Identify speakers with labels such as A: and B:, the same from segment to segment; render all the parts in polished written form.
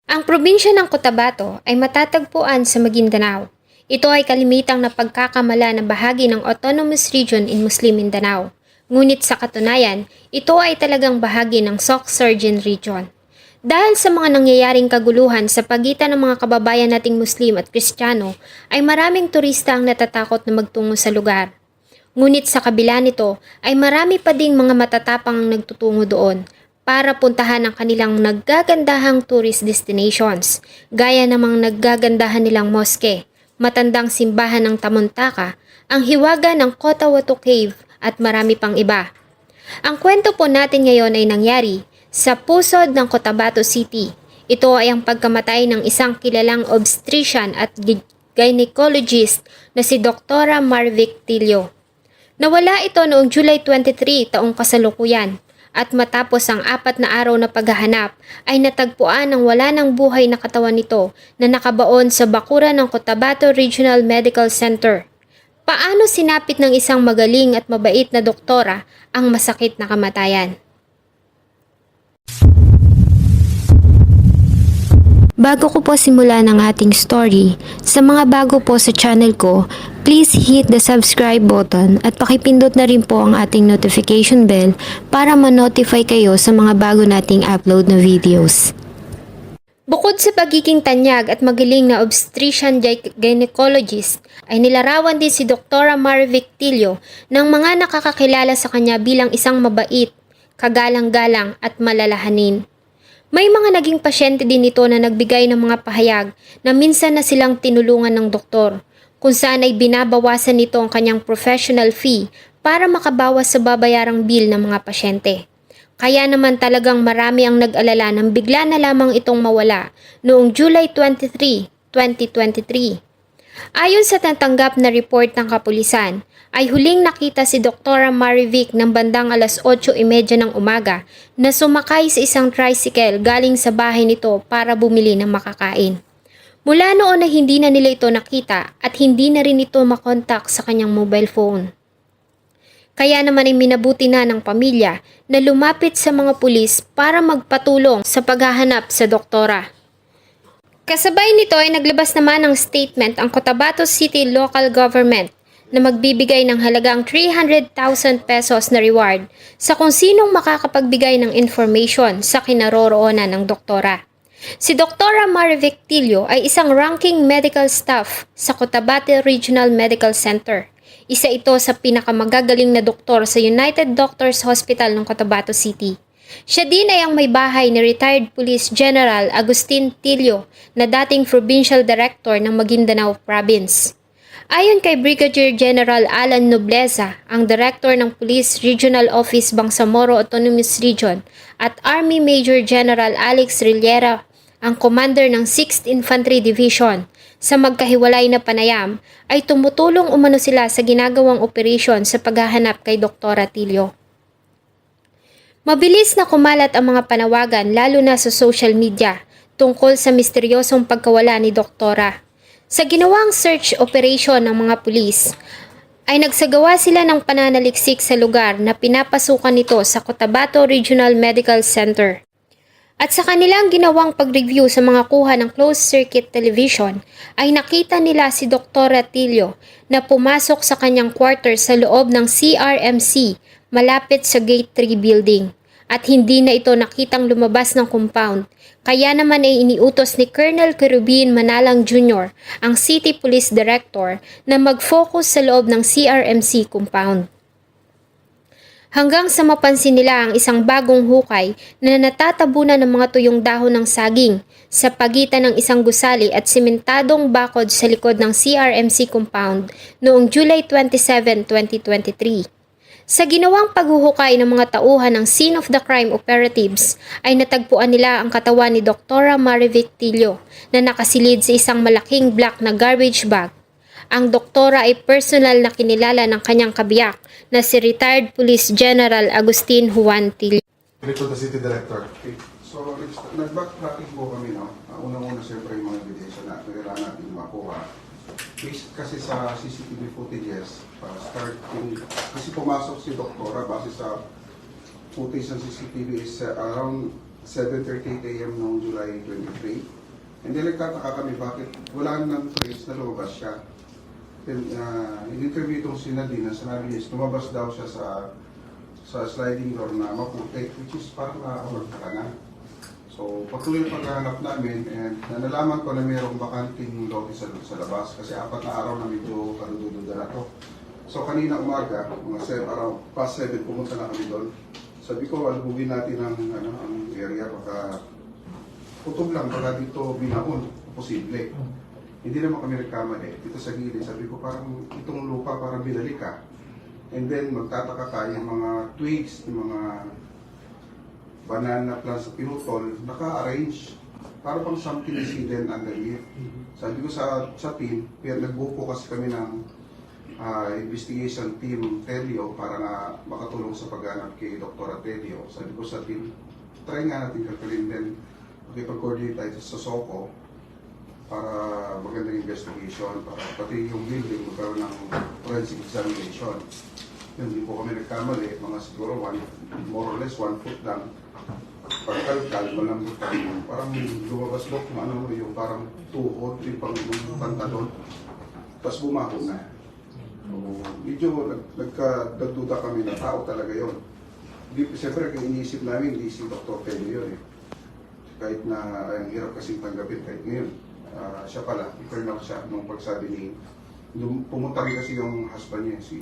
A: Ang probinsya ng Cotabato ay matatagpuan sa Maguindanao. Ito ay kalimitang na pagkakamala na bahagi ng Autonomous Region in Muslim Mindanao. Ngunit sa katunayan, ito ay talagang bahagi ng Soc-Surgeon Region. Dahil sa mga nangyayaring kaguluhan sa pagitan ng mga kababayan nating Muslim at Kristiyano, ay maraming turista ang natatakot na magtungo sa lugar. Ngunit sa kabila nito ay marami pa ding mga matatapang ang nagtutungo doon para puntahan ang kanilang naggagandahang tourist destinations, gaya namang naggagandahang nilang moske, matandang simbahan ng Tamuntaka, ang hiwaga ng Kotawatu Cave at marami pang iba. Ang kwento po natin ngayon ay nangyari sa pusod ng Cotabato City. Ito ay ang pagkamatay ng isang kilalang obstetrician at gynecologist na si Dr. Marvic Tilio. Nawala ito noong July 23 taong kasalukuyan at matapos ang 4 na araw na paghahanap ay natagpuan ang wala ng buhay na katawan nito na nakabaon sa bakuran ng Cotabato Regional Medical Center. Paano sinapit ng isang magaling at mabait na doktora ang masakit na kamatayan? Bago ko po simulan ang ating story, sa mga bago po sa channel ko, please hit the subscribe button at pakipindot na rin po ang ating notification bell para ma-notify kayo sa mga bago nating upload na videos. Bukod sa pagiging tanyag at magaling na obstetrician gynecologist, ay nilarawan din si Dr. Marvic Tilio ng mga nakakakilala sa kanya bilang isang mabait, kagalang-galang at malalahanin. May mga naging pasyente din ito na nagbigay ng mga pahayag na minsan na silang tinulungan ng doktor, kung saan ay binabawasan nito ang kanyang professional fee para makabawas sa babayarang bill ng mga pasyente. Kaya naman talagang marami ang nag-alala nang bigla na lamang itong mawala noong July 23, 2023. Ayon sa natanggap na report ng kapulisan, ay huling nakita si Dr. Marvic ng bandang alas 8:30 ng umaga na sumakay sa isang tricycle galing sa bahay nito para bumili ng makakain. Mula noon ay hindi na nila ito nakita at hindi na rin ito makontak sa kanyang mobile phone. Kaya naman ay minabuti na ng pamilya na lumapit sa mga pulis para magpatulong sa paghahanap sa doktora. Kasabay nito ay naglabas naman ng statement ang Cotabato City Local Government na magbibigay ng halagang 300,000 pesos na reward sa kung sinong makakapagbigay ng information sa kinaroroonan ng doktora. Si Dr. Marvic Tilio ay isang ranking medical staff sa Cotabato Regional Medical Center. Isa ito sa pinakamagagaling na doktor sa United Doctors Hospital ng Cotabato City. Siya din ay ang may bahay ni retired Police General Agustin Tilio na dating Provincial Director ng Maguindanao Province. Ayon kay Brigadier General Alan Nobleza, ang Director ng Police Regional Office Bangsamoro Autonomous Region, at Army Major General Alex Rillera, ang Commander ng 6th Infantry Division, sa magkahiwalay na panayam ay tumutulong umano sila sa ginagawang operasyon sa paghahanap kay Dr. Tilio. Mabilis na kumalat ang mga panawagan lalo na sa social media tungkol sa misteryosong pagkawala ni Doktora. Sa ginawang search operation ng mga pulis, ay nagsagawa sila ng pananaliksik sa lugar na pinapasukan nito sa Cotabato Regional Medical Center. At sa kanilang ginawang pag-review sa mga kuha ng closed-circuit television, ay nakita nila si Dr. Tilio na pumasok sa kanyang quarter sa loob ng CRMC malapit sa Gate 3 building. At hindi na ito nakitang lumabas ng compound, kaya naman ay iniutos ni Colonel Kerubin Manalang Jr., ang City Police Director, na mag-focus sa loob ng CRMC compound. Hanggang sa mapansin nila ang isang bagong hukay na natatabunan ng mga tuyong dahon ng saging sa pagitan ng isang gusali at simentadong bakod sa likod ng CRMC compound noong July 27, 2023. Sa ginawang paghuhukay ng mga tauhan ng scene of the crime operatives ay natagpuan nila ang katawan ni Dr. Marvic Tilio na nakasilid sa isang malaking black na garbage bag. Ang doktora ay personal na kinilala ng kanyang kabiyak na si retired Police General Agustin Juan Tilio.
B: Ito the City Director. Okay. So, nag-backtracking po kami, no? Unang-una siyempre yung mga ebidensya na kailangan natin makuha. Kasi sa CCTV footages, starting, kasi pumasok si Doktora base sa footage ng CCTV is around 7:38 a.m. noong July 23. And then nagtataka kami bakit wala nang trace na lumabas siya. Then, in-interview itong si Nadine, sinabi niya, lumabas daw siya sa sliding door na maputi, which is parang nakakawag ka na. So, patuloy ang paghahanap namin and nalaman ko na mayroong bakanting lote sa labas kasi 4 na araw na medyo kadududa na to. So, kanina umaga, mga around past 7, pumunta na kami doon. Sabi ko, alubugin natin ang area, baka kutob lang, baka dito binaon, posible. Hindi naman kami nagkamali. Dito sa gilid, sabi ko parang itong lupa parang binalik ka. And then magtataka ka yung mga twigs, yung mga banana plants sa pinutol, naka-arrange. Para pang something is hidden underneath. Sabi ko sa team, kaya nagbuko kasi kami ng investigation team Telio para na makatulong sa paghanap kay Dr. Telio. Sabi ko sa team, try nga natin kalkalin din. Makipag-coordinate tayo sa SOCO para magandang investigation, para pati yung building magkaroon ng forensic examination. Yun, hindi po kami nagkamali, mga siguro more or less 1 foot lang. Pagkalkal, malambot kami. Parang lumabas mo kung ano yung parang tuhod, yung pantalon. Tapos bumaho na. So, medyo nagduda kami na tao talaga yun. Siyempre, kung iniisip namin, hindi si Dr. Telio yun eh. Kahit na ang hirap kasing tanggapin kahit ngayon. Siya pala, turn out siya nung pagsabi ni pumunta rin kasi yung husband niya, si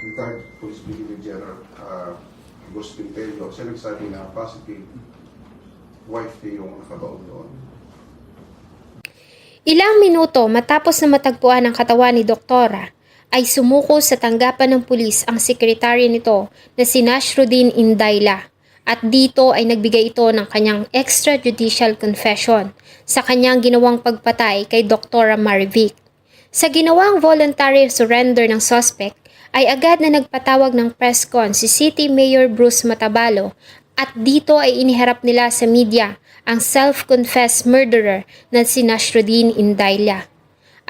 B: retired Police Brigadier General Agustin Telio. Siya nagsabi na positive wife niya yung nakabaon doon.
A: Ilang minuto matapos na matagpuan ang katawan ni Doktora, ay sumuko sa tanggapan ng pulis ang sekretary nito na si Nasruddin Indayla. At dito ay nagbigay ito ng kanyang extrajudicial confession sa kanyang ginawang pagpatay kay Dr. Marivic. Sa ginawang voluntary surrender ng suspect, ay agad na nagpatawag ng press con si City Mayor Bruce Matabalo at dito ay iniharap nila sa media ang self-confessed murderer na si Nasruddin Indayla.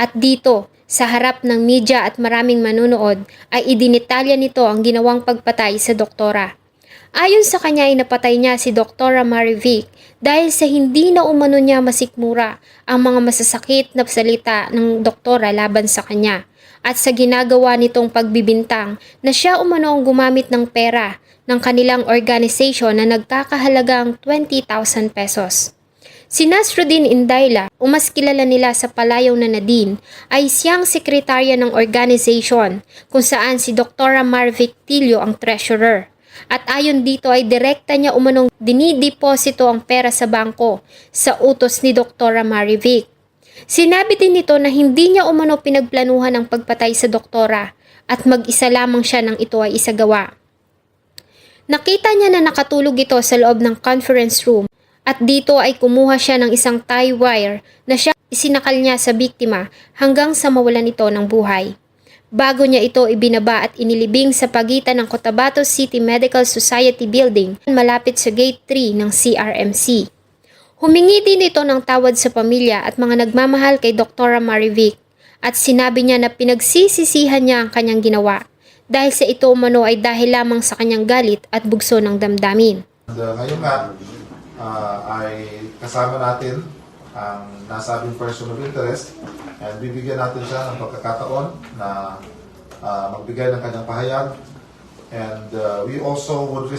A: At dito, sa harap ng media at maraming manunood, ay idinitalya nito ang ginawang pagpatay sa doktora. Ayon sa kanya ay napatay niya si Dr. Marivic dahil sa hindi na umano niya masikmura ang mga masasakit na salita ng doktora laban sa kanya at sa ginagawa nitong pagbibintang na siya umano ang gumamit ng pera ng kanilang organization na nagkakahalagang 20,000 pesos. Si Nasruddin Indayla, o mas kilala nila sa palayaw na Nadine, ay siyang sekretarya ng organization kung saan si Dr. Marivic Tilio ang treasurer. At ayon dito ay direkta niya umanong dinideposito ang pera sa bangko sa utos ni Dr. Marivic. Sinabi din nito na hindi niya umano pinagplanuhan ang pagpatay sa doktora at mag-isa lamang siya nang ito ay isagawa. Nakita niya na nakatulog ito sa loob ng conference room at dito ay kumuha siya ng isang tie wire na siya isinakal niya sa biktima hanggang sa mawalan ito ng buhay. Bago niya ito ibinaba at inilibing sa pagitan ng Cotabato City Medical Society Building malapit sa Gate 3 ng CRMC. Humingi din ito ng tawad sa pamilya at mga nagmamahal kay Dr. Marivic at sinabi niya na pinagsisisihan niya ang kanyang ginawa dahil sa ito umano ay dahil lamang sa kanyang galit at bugso ng damdamin.
C: Ngayon nga ay kasama natin ang nasabing person of interest and bibigyan natin siya ng pagkakataon na magbigay ng kanyang pahayag and we also would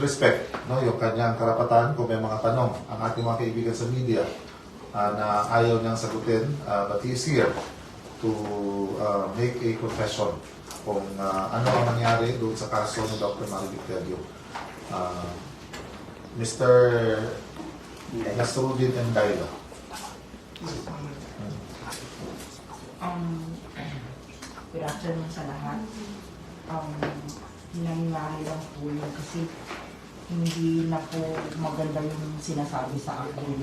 C: respect yung kanyang karapatan kung may mga tanong ang ating mga kaibigan sa media na ayaw niyang sagutin but he is here to make a confession kung ano ang nangyari doon sa kaso ni Dr. Marivic Tilio. Mr. Nasruddin Indayla.
D: Good afternoon sa lahat. Hinangyari lang po yun kasi hindi na po maganda yung sinasabi sa akin.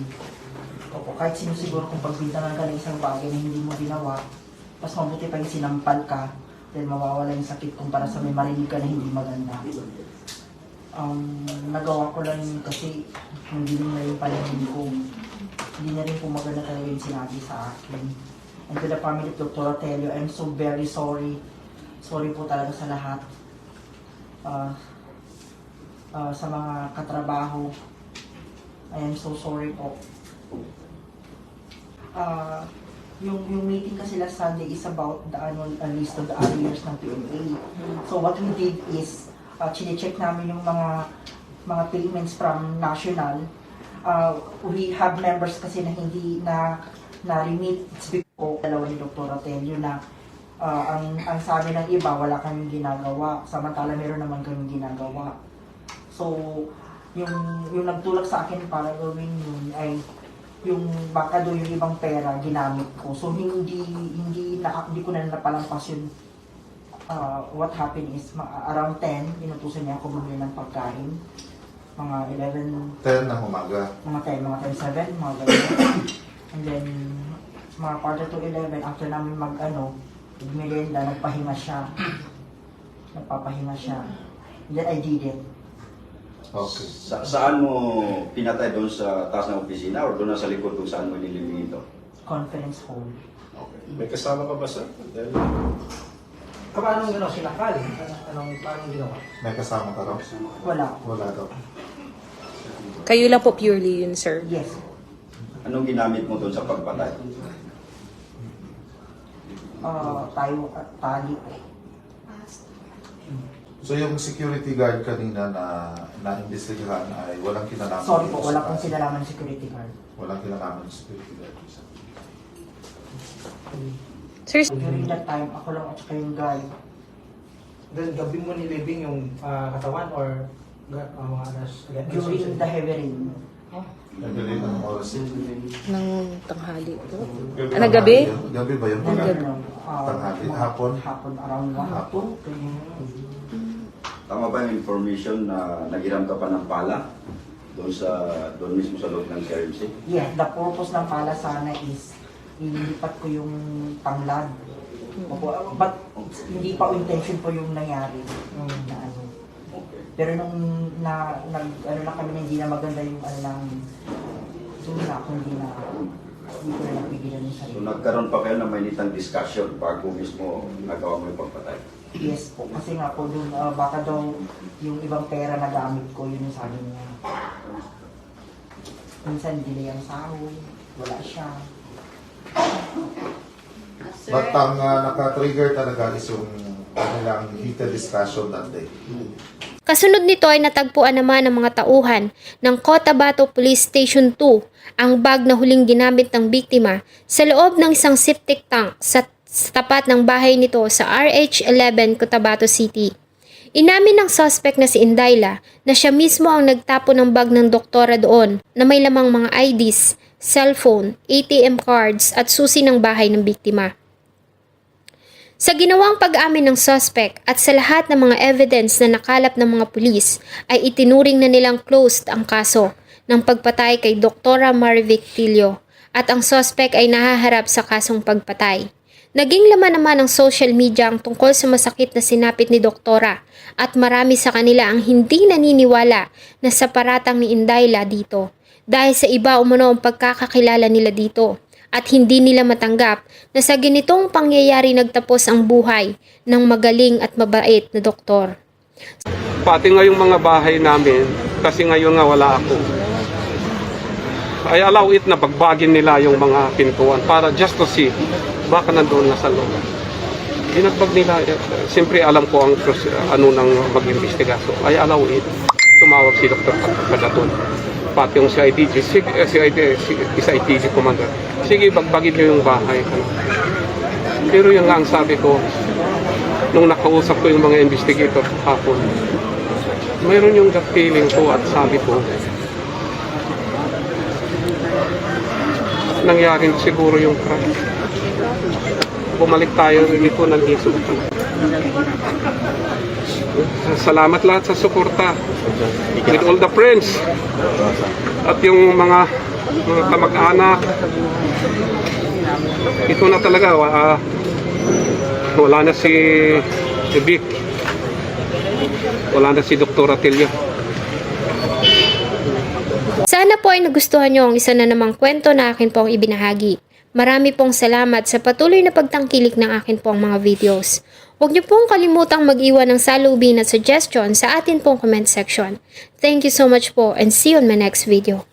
D: Opo, kahit sino siguro kung pagbintangan ka ng isang bagay na hindi mo ginawa, mas mabuti pa yung sinampal ka, then mawawala yung sakit kumpara sa may marinig ka na hindi maganda. Nagawa ko lang yun kasi hindi rin na yung panahon ko. Hindi na rin po maganda talaga yung sinabi sa akin. And to the family of Dr. Telio, I'm so very sorry. Sorry po talaga sa lahat. Sa mga katrabaho, I am so sorry po. Yung meeting kasi last Sunday is about the annual list of the arrears ng PMA. So what we did is, chine-check namin yung mga payments from national. We have members kasi na hindi na-remit. It's because dalawa ni Dr. Atelio na ang sabi ng iba, wala kaming ginagawa. Samantala meron naman kaming ginagawa. So, yung nagtulak sa akin para gawin yun ay yung baka doon yung ibang pera ginamit ko. So hindi ko na napalampas yun. What happened is around 10, inutusan niya ako bumili ng pagkain. Mga 11,
C: 10 ng umaga.
D: mga 10, mga ganyan. And then, mga quarter to 11, after namin merienda, nagpahinga siya. Nagpapahinga siya. And then I did it.
C: Okay.
E: Saan mo pinatay, doon sa taas ng opisina or doon sa likod kung saan mo nilibing ito?
D: Conference hall.
E: Okay.
F: May kasama ka ba, sir? Dahil
G: Paano sinakali? Paano ginawa?
C: May kasama ka raw?
D: Wala.
C: Wala daw.
H: Kayo lang po purely yun, sir.
D: Yes.
E: Anong ginamit mo doon sa pagpatay?
D: Tali.
C: So yung security guard kanina na-investigahan ay walang kinalaman.
D: Sorry po,
C: sa
D: wala pong
C: kaso.
D: sinalaman ng security guard.
C: Walang kinalaman ng security guard.
H: Sir,
D: During that time, ako lang at saka yung guy.
G: Then gabi mo nilibing yung katawan or mga alas?
D: During the heavy rain.
C: Nabili ng oras.
H: ng tanghali po. Ano, gabi?
C: Gabi ba yun? Tanghali. Hapon?
D: Hapon, around 1
C: Hapon.
E: Tama ba yung information na naghiram ka pa ng pala doon mismo sa loob ng KRMC?
D: Yeah, the purpose ng pala sana is ililipat ko yung tanglad. But hindi pa intention po yung nangyari. Na ano.
E: Okay.
D: Pero nung na kami na hindi na maganda yung doon na ako hindi ko na napigilan yung
E: So
D: sarili.
E: nagkaroon pa kayo ng mainitang discussion bago mismo nagawa mo yung pagpatay?
D: Yes po, kasi nga po doon, baka daw yung ibang pera na gamit ko, yun yung sabi niya. Minsan delay ang sahod, wala siya.
C: But ang naka-trigger talaga is yung kanilang heated discussion that day.
A: Kasunod nito ay natagpuan naman ng mga tauhan ng Cotabato Police Station 2 ang bag na huling ginamit ng biktima sa loob ng isang septic tank sa tapat ng bahay nito sa RH11 Cotabato City. Inamin ng suspect na si Indayla na siya mismo ang nagtapo ng bag ng doktora doon na may lamang mga IDs, cellphone, ATM cards at susi ng bahay ng biktima. Sa ginawang pag-amin ng suspect at sa lahat ng mga evidence na nakalap ng mga pulis ay itinuring na nilang closed ang kaso ng pagpatay kay Dr. Marivic Tilio at ang suspect ay nahaharap sa kasong pagpatay. Naging laman naman ng social media ang tungkol sa masakit na sinapit ni Doktora at marami sa kanila ang hindi naniniwala na sa paratang ni Indayla dito dahil sa iba umano ang pagkakakilala nila dito at hindi nila matanggap na sa ganitong pangyayari nagtapos ang buhay ng magaling at mabait na doktor.
F: pati nga yung mga bahay namin, kasi ngayon nga wala ako, I allow it na bagbagin nila yung mga pintuan para just to see baka nandoon na sa loob. Binagbag nila, siyempre alam ko ang ano nang mag-imbestiga. So I allow it. Tumawag si Dr. Padaton. Pati yung CITG commander. Sige, bagbagin niyo yung bahay. Pero yung nga ang sabi ko, nung nakausap ko yung mga investigator hapon, mayroon yung gut feeling ko at sabi ko, nangyari siguro yung crime. Bumalik tayo dito, nandito. Salamat lahat sa suporta. With all the friends. At yung mga kamag-anak. Ito na talaga. Wala na si Vic. Wala na si Dr. Atelio.
A: Sana po ay nagustuhan nyo ang isa na namang kwento na akin pong ibinahagi. Marami pong salamat sa patuloy na pagtangkilik ng akin pong mga videos. Huwag niyo pong kalimutang mag-iwan ng salubin at suggestion sa atin pong comment section. Thank you so much po and see you on my next video.